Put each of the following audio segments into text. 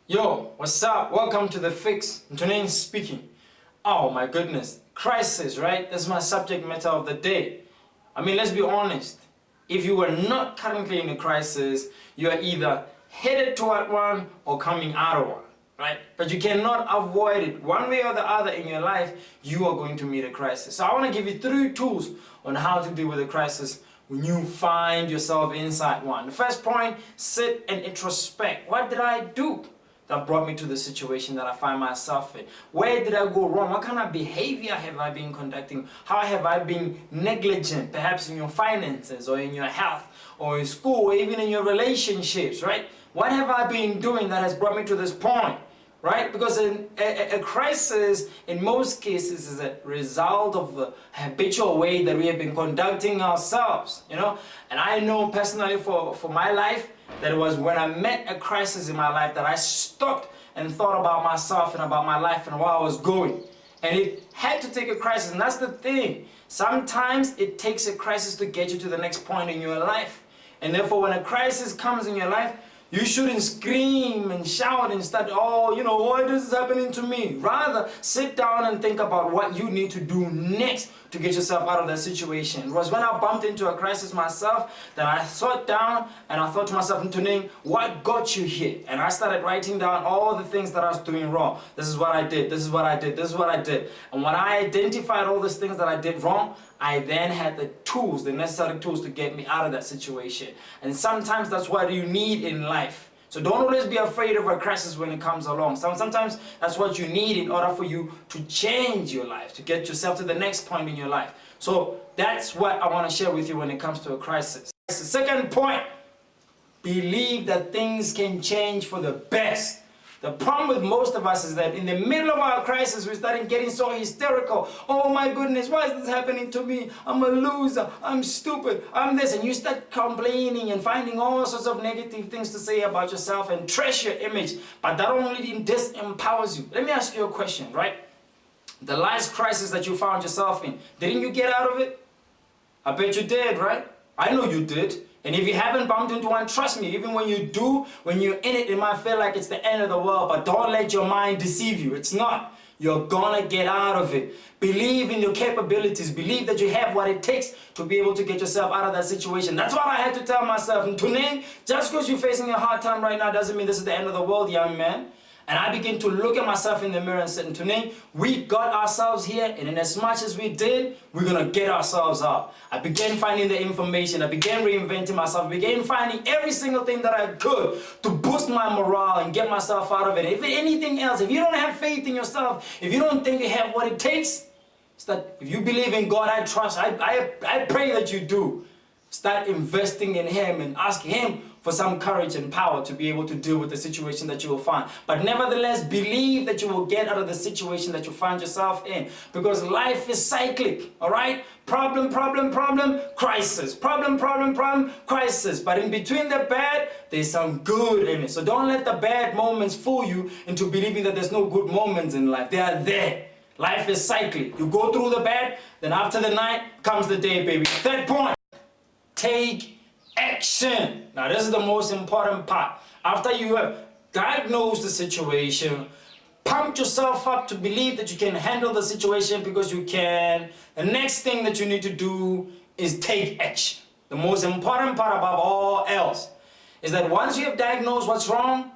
Yo, what's up? Welcome to The Fix. Antonin speaking. Oh my goodness. Crisis, right? That's my subject matter of the day. I mean, let's be honest. If you are not currently in a crisis, you are either headed toward one or coming out of one, right? But you cannot avoid it. One way or the other in your life, you are going to meet a crisis. So I want to give you 3 tools on how to deal with a crisis when you find yourself inside one. The first point, sit and introspect. What did I do that brought me to the situation that I find myself in? Where did I go wrong? What kind of behavior have I been conducting? How have I been negligent, perhaps in your finances or in your health or in school or even in your relationships, right? What have I been doing that has brought me to this point, right? Because a crisis in most cases is a result of the habitual way that we have been conducting ourselves, you know? And I know personally for my life, that it was when I met a crisis in my life that I stopped and thought about myself and about my life and where I was going. And it had to take a crisis, and that's the thing. Sometimes it takes a crisis to get you to the next point in your life. And therefore, when a crisis comes in your life, you shouldn't scream and shout and start, oh, you know, why this is happening to me? Rather, sit down and think about what you need to do next to get yourself out of that situation. It was when I bumped into a crisis myself that I sat down and I thought to myself, Antonin, what got you here? And I started writing down all the things that I was doing wrong. This is what I did, this is what I did, this is what I did. And when I identified all these things that I did wrong, I then had the tools, the necessary tools to get me out of that situation. And sometimes that's what you need in life. So don't always be afraid of a crisis when it comes along. Sometimes that's what you need in order for you to change your life, to get yourself to the next point in your life. So that's what I want to share with you when it comes to a crisis. The second point, believe that things can change for the best. The problem with most of us is that in the middle of our crisis, we're starting getting so hysterical. Oh my goodness, why is this happening to me? I'm a loser, I'm stupid, I'm this. And you start complaining and finding all sorts of negative things to say about yourself and trash your image. But that only disempowers you. Let me ask you a question, right? The last crisis that you found yourself in, didn't you get out of it? I bet you did, right? I know you did. And if you haven't bumped into one, trust me, even when you do, when you're in it, it might feel like it's the end of the world, but don't let your mind deceive you. It's not. You're gonna get out of it. Believe in your capabilities. Believe that you have what it takes to be able to get yourself out of that situation. That's what I had to tell myself. And Antonin, just because you're facing a hard time right now doesn't mean this is the end of the world, young man. And I begin to look at myself in the mirror and say, Antonin, we got ourselves here, and in as much as we did, we're going to get ourselves out. I began finding the information. I began reinventing myself. I began finding every single thing that I could to boost my morale and get myself out of it. If anything else, if you don't have faith in yourself, if you don't think you have what it takes, if you believe in God, I trust, I pray that you do. Start investing in Him and ask Him for some courage and power to be able to deal with the situation that you will find. But nevertheless, believe that you will get out of the situation that you find yourself in. Because life is cyclic, all right? Problem, problem, problem, crisis. Problem, problem, problem, crisis. But in between the bad, there's some good in it. So don't let the bad moments fool you into believing that there's no good moments in life. They are there. Life is cyclic. You go through the bad, then after the night comes the day, baby. Third point, take action. Now this is the most important part. After you have diagnosed the situation, pumped yourself up to believe that you can handle the situation because you can, the next thing that you need to do is take action. The most important part above all else is that once you have diagnosed what's wrong,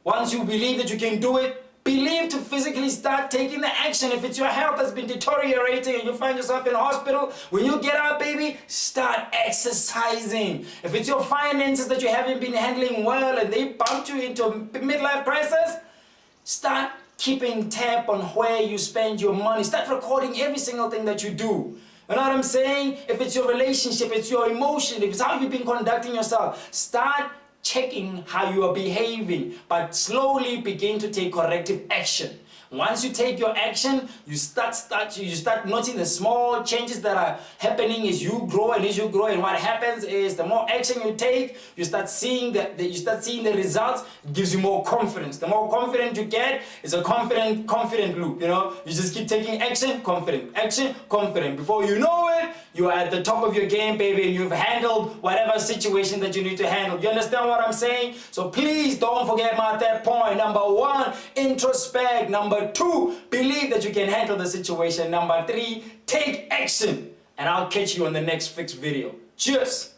once you believe that you can do it, believe to physically start taking the action. If it's your health that's been deteriorating and you find yourself in a hospital, when you get out, baby, start exercising. If it's your finances that you haven't been handling well and they bumped you into a midlife crisis, start keeping tab on where you spend your money. Start recording every single thing that you do. You know what I'm saying? If it's your relationship, it's your emotion, if it's how you've been conducting yourself, start checking how you are behaving, but slowly begin to take corrective action. Once you take your action, you start noticing the small changes that are happening as you grow. And what happens is the more action you take, you start seeing the results. It gives you more confidence. The more confident you get, it's a confident loop. You know, you just keep taking action, confident, action, confident. Before you know it, you are at the top of your game, baby, and you've handled whatever situation that you need to handle. You understand what I'm saying? So please don't forget my third point. Number 1, introspect. Number 2, believe that you can handle the situation. Number 3, take action. And I'll catch you on the next fix video. Cheers.